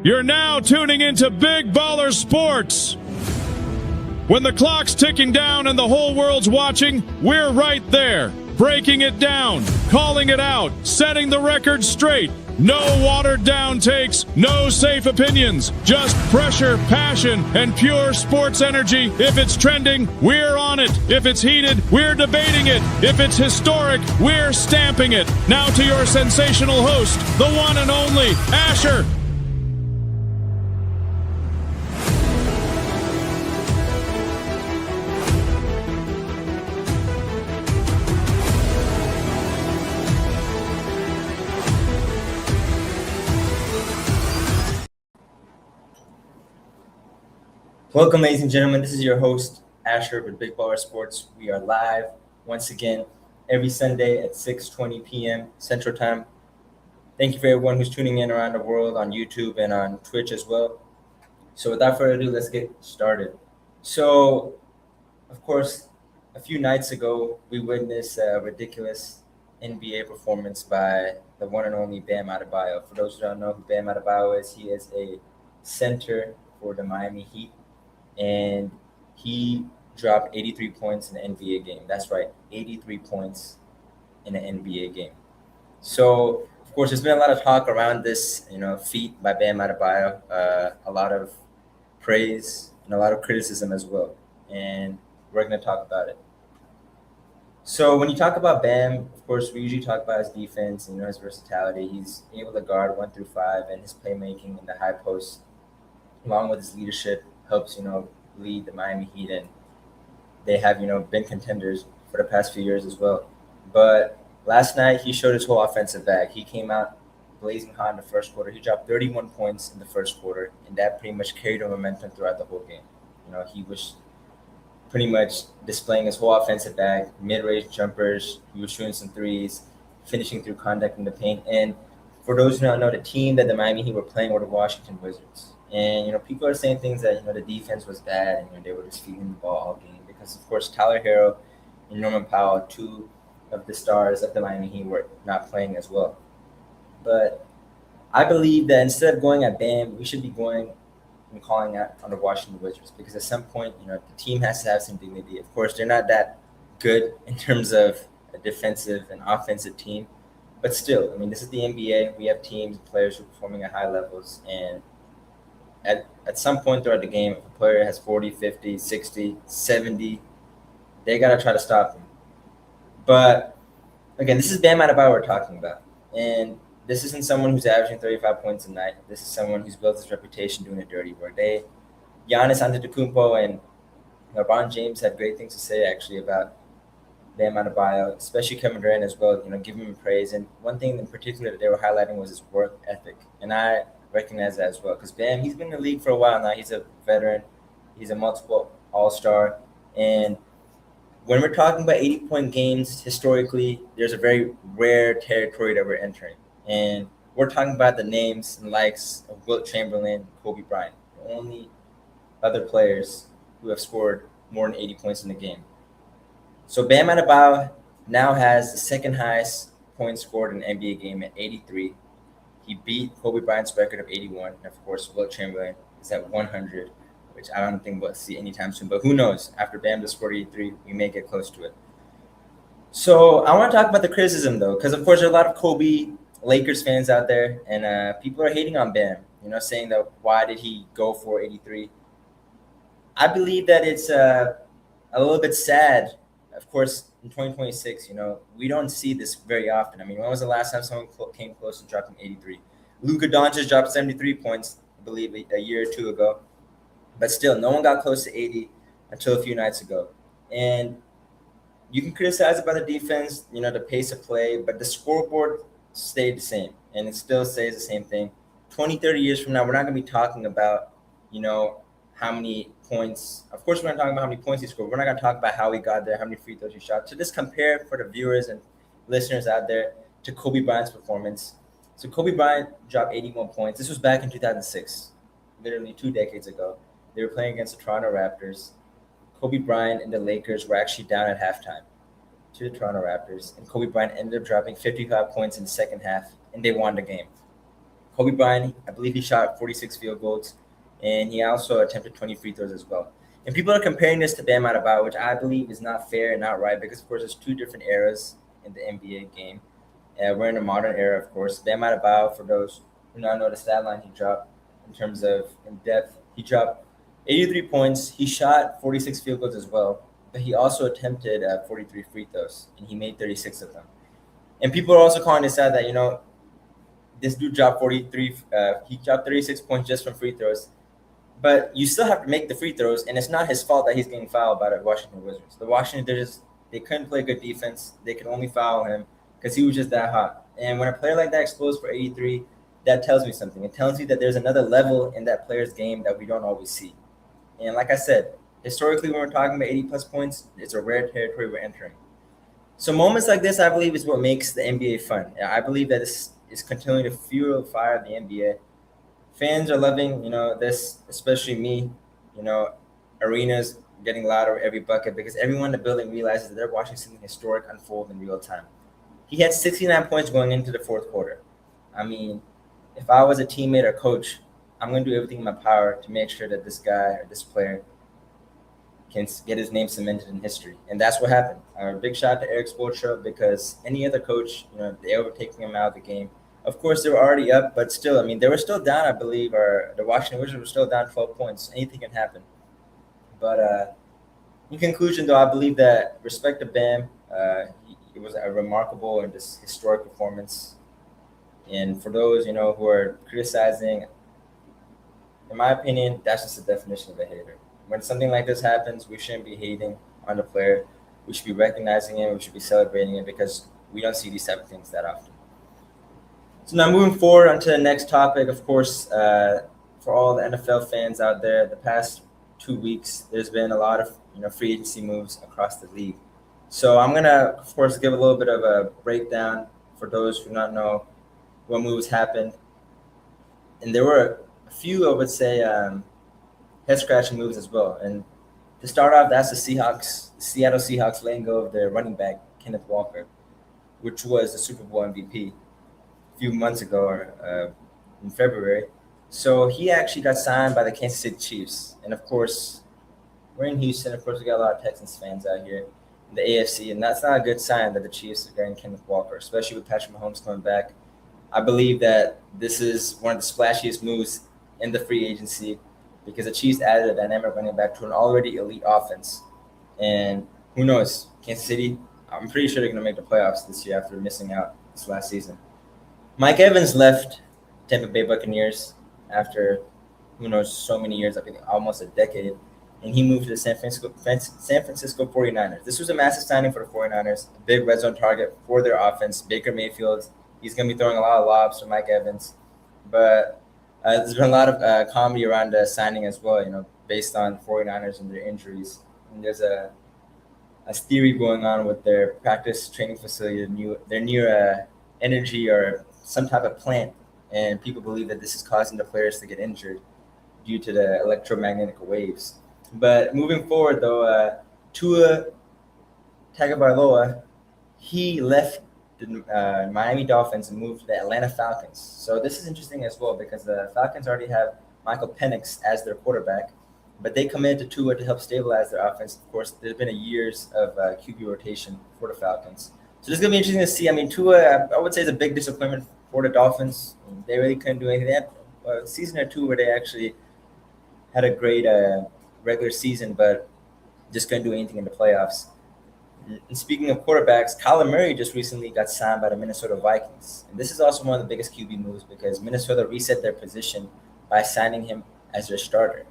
You're now tuning into Big Baller Sports. When the clock's ticking down and the whole world's watching, we're right there, breaking it down, calling it out, setting the record straight. No watered down takes, no safe opinions, just pressure, passion, and pure sports energy. If it's trending, we're on it. If it's heated, we're debating it. If it's historic, we're stamping it. Now to your sensational host, the one and only Asher. Welcome, ladies and gentlemen. This is your host, Asher with Big Baller Sports. We are live once again every Sunday at 6:20 p.m. Central Time. Thank you for everyone who's tuning in around the world on YouTube and on Twitch as well. So without further ado, let's get started. So, of course, a few nights ago, we witnessed a ridiculous NBA performance by the one and only Bam Adebayo. For those who don't know who Bam Adebayo is, he is a center for the Miami Heat. And he dropped 83 points in an NBA game. That's right, 83 points in an NBA game. So, of course, there's been a lot of talk around this, feat by Bam Adebayo. A lot of praise and a lot of criticism as well. And we're going to talk about it. So, when you talk about Bam, of course, we usually talk about his defense and his versatility. He's able to guard 1 through 5, and his playmaking in the high post, along with his leadership, helps, lead the Miami Heat, and they have, been contenders for the past few years as well. But last night, he showed his whole offensive bag. He came out blazing hot in the first quarter. He dropped 31 points in the first quarter, and that pretty much carried the momentum throughout the whole game. He was pretty much displaying his whole offensive bag, mid-range jumpers. He was shooting some threes, finishing through contact in the paint. And for those who don't know, the team that the Miami Heat were playing were the Washington Wizards. And, people are saying things that, the defense was bad and they were just feeding the ball all game because, of course, Tyler Hero and Norman Powell, two of the stars of the Miami Heat, were not playing as well. But I believe that instead of going at Bam, we should be going and calling out on the Washington Wizards because at some point, the team has to have some dignity. Of course, they're not that good in terms of a defensive and offensive team. But still, this is the NBA. We have teams and players who are performing at high levels, and at some point throughout the game, if a player has 40, 50, 60, 70, they got to try to stop him. But, again, this is Bam Adebayo we're talking about. And this isn't someone who's averaging 35 points a night. This is someone who's built his reputation doing the dirty work. Giannis Antetokounmpo and LeBron James had great things to say, actually, about Bam Adebayo, especially Kevin Durant as well, giving him praise. And one thing in particular that they were highlighting was his work ethic. And I recognize that as well because Bam, he's been in the league for a while now. He's a veteran. He's a multiple all-star. And when we're talking about 80-point games, historically, there's a very rare territory that we're entering. And we're talking about the names and likes of Wilt Chamberlain, Kobe Bryant, the only other players who have scored more than 80 points in a game. So Bam Adebayo now has the second highest points scored in an NBA game at 83. He beat Kobe Bryant's record of 81. And, of course, Wilt Chamberlain is at 100, which I don't think we'll see anytime soon. But who knows? After Bam does 43, we may get close to it. So I want to talk about the criticism, though, because, of course, there are a lot of Kobe Lakers fans out there, and people are hating on Bam, saying that why did he go for 83? I believe that it's a little bit sad. Of course, in 2026, we don't see this very often. When was the last time someone came close to dropping 83? Luka Doncic dropped 73 points, I believe, a year or two ago. But still, no one got close to 80 until a few nights ago. And you can criticize about the defense, the pace of play, but the scoreboard stayed the same. And it still says the same thing. 20, 30 years from now, we're not going to be talking about, how many points. Of course, we're going to talk about how many points he scored. We're not going to talk about how he got there, how many free throws he shot. So just compare for the viewers and listeners out there to Kobe Bryant's performance. So Kobe Bryant dropped 81 points. This was back in 2006, literally 2 decades ago. They were playing against the Toronto Raptors. Kobe Bryant and the Lakers were actually down at halftime to the Toronto Raptors, and Kobe Bryant ended up dropping 55 points in the second half, and they won the game. Kobe Bryant, I believe he shot 46 field goals, and he also attempted 20 free throws as well. And people are comparing this to Bam Adebayo, which I believe is not fair and not right because, of course, there's two different eras in the NBA game. We're in a modern era, of course. Bam Adebayo, for those who not know the stat line he dropped in terms of in depth, he dropped 83 points. He shot 46 field goals as well, but he also attempted 43 free throws, and he made 36 of them. And people are also calling this out that, this dude dropped 43. He dropped 36 points just from free throws. But you still have to make the free throws, and it's not his fault that he's getting fouled by the Washington Wizards. The Washington, they couldn't play good defense. They could only foul him because he was just that hot. And when a player like that explodes for 83, that tells me something. It tells me that there's another level in that player's game that we don't always see. And like I said, historically, when we're talking about 80-plus points, it's a rare territory we're entering. So moments like this, I believe, is what makes the NBA fun. I believe that this is continuing to fuel the fire of the NBA. Fans are loving, this, especially me, arenas getting louder every bucket because everyone in the building realizes that they're watching something historic unfold in real time. He had 69 points going into the fourth quarter. I mean, if I was a teammate or coach, I'm going to do everything in my power to make sure that this guy or this player can get his name cemented in history. And that's what happened. A big shout out to Eric Spoelstra because any other coach, they were taking him out of the game. Of course, they were already up, but still, I mean, they were still down, I believe, or the Washington Wizards were still down 12 points. Anything can happen. But in conclusion, though, I believe that respect to Bam, it was a remarkable and just historic performance. And for those, who are criticizing, in my opinion, that's just the definition of a hater. When something like this happens, we shouldn't be hating on the player. We should be recognizing it. We should be celebrating it because we don't see these type of things that often. So now moving forward onto the next topic, of course, for all the NFL fans out there, the past 2 weeks, there's been a lot of free agency moves across the league. So I'm going to, of course, give a little bit of a breakdown for those who do not know what moves happened. And there were a few, I would say, head-scratching moves as well. And to start off, that's the Seattle Seahawks letting go of their running back, Kenneth Walker, which was the Super Bowl MVP a few months ago or in February. So he actually got signed by the Kansas City Chiefs. And, of course, we're in Houston. Of course, we got a lot of Texans fans out here in the AFC. And that's not a good sign that the Chiefs are getting Kenneth Walker, especially with Patrick Mahomes coming back. I believe that this is one of the splashiest moves in the free agency because the Chiefs added a dynamic running back to an already elite offense. And who knows, Kansas City, I'm pretty sure they're going to make the playoffs this year after missing out this last season. Mike Evans left Tampa Bay Buccaneers after, who knows, so many years, I think almost a decade, and he moved to the San Francisco 49ers. This was a massive signing for the 49ers, a big red zone target for their offense. Baker Mayfield, he's going to be throwing a lot of lobs for Mike Evans. But there's been a lot of comedy around the signing as well, based on 49ers and their injuries. And there's a theory going on with their practice training facility. They're near energy or some type of plant, and people believe that this is causing the players to get injured due to the electromagnetic waves. But moving forward, though, Tua Tagovailoa, he left the Miami Dolphins and moved to the Atlanta Falcons. So this is interesting as well because the Falcons already have Michael Penix as their quarterback, but they committed to Tua to help stabilize their offense. Of course, there's been years of QB rotation for the Falcons. So this is going to be interesting to see. I mean, Tua, I would say, is a big disappointment for the Dolphins. They really couldn't do anything. They had a season or two where they actually had a great regular season, but just couldn't do anything in the playoffs. And speaking of quarterbacks, Kyler Murray just recently got signed by the Minnesota Vikings. And this is also one of the biggest QB moves because Minnesota reset their position by signing him as their starter.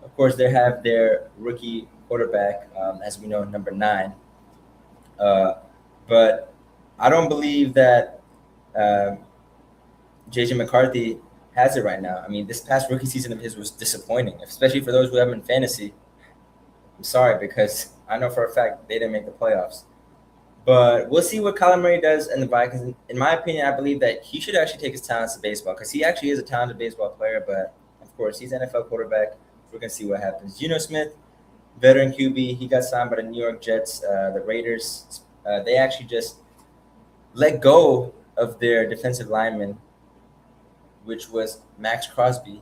Of course, they have their rookie quarterback, as we know, number 9. But I don't believe that J.J. McCarthy has it right now. I mean, this past rookie season of his was disappointing, especially for those who have him in fantasy. I'm sorry, because I know for a fact they didn't make the playoffs. But we'll see what Kyler Murray does in the Vikings. In my opinion, I believe that he should actually take his talents to baseball because he actually is a talented baseball player. But, of course, he's an NFL quarterback. We're going to see what happens. Geno Smith, veteran QB, he got signed by the New York Jets. The Raiders, they actually just let go of their defensive lineman which was Max Crosby,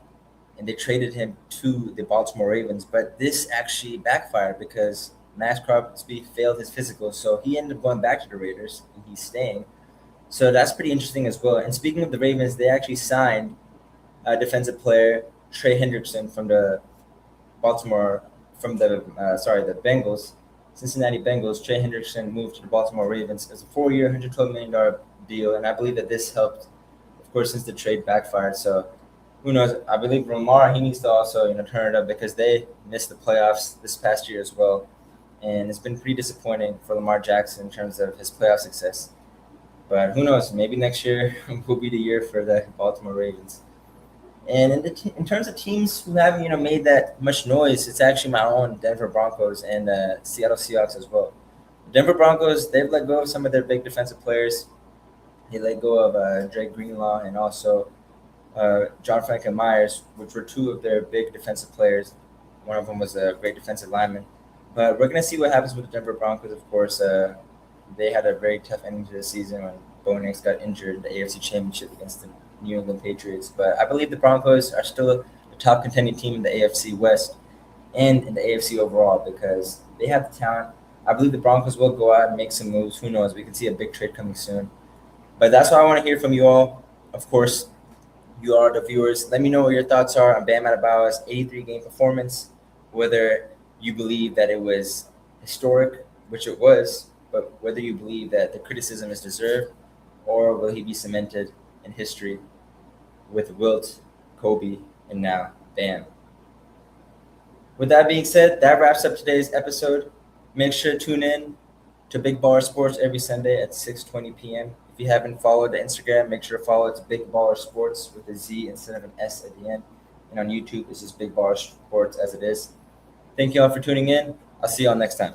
and they traded him to the Baltimore Ravens. But this actually backfired because Max Crosby failed his physical, so he ended up going back to the Raiders, and he's staying. So that's pretty interesting as well. And speaking of the Ravens, they actually signed a defensive player, Trey Hendrickson, from the the Bengals, Cincinnati Bengals. Trey Hendrickson moved to the Baltimore Ravens. It's a 4-year, $112 million deal, and I believe that this helped, of course, since the trade backfired. So who knows? I believe Lamar, he needs to also turn it up because they missed the playoffs this past year as well, and it's been pretty disappointing for Lamar Jackson in terms of his playoff success. But who knows? Maybe next year will be the year for the Baltimore Ravens. And in terms of teams who haven't made that much noise, it's actually my own Denver Broncos and Seattle Seahawks as well. Denver Broncos, they've let go of some of their big defensive players. They let go of Drake Greenlaw and also John Franklin Myers, which were two of their big defensive players. One of them was a great defensive lineman. But we're going to see what happens with the Denver Broncos, of course. They had a very tough ending to the season when Bo Nix got injured in the AFC Championship against the New England Patriots. But I believe the Broncos are still the top contending team in the AFC West and in the AFC overall because they have the talent. I believe the Broncos will go out and make some moves. Who knows? We could see a big trade coming soon. But that's what I want to hear from you all. Of course, you are the viewers. Let me know what your thoughts are on Bam Adebayo's 83-game performance, whether you believe that it was historic, which it was, but whether you believe that the criticism is deserved, or will he be cemented in history with Wilt, Kobe, and now Bam. With that being said, that wraps up today's episode. Make sure to tune in to Big Baller Sports every Sunday at 6:20 p.m. If you haven't followed the Instagram, make sure to follow it. It's Big Baller Sports with a Z instead of an S at the end. And on YouTube, it's just Big Baller Sports as it is. Thank you all for tuning in. I'll see you all next time.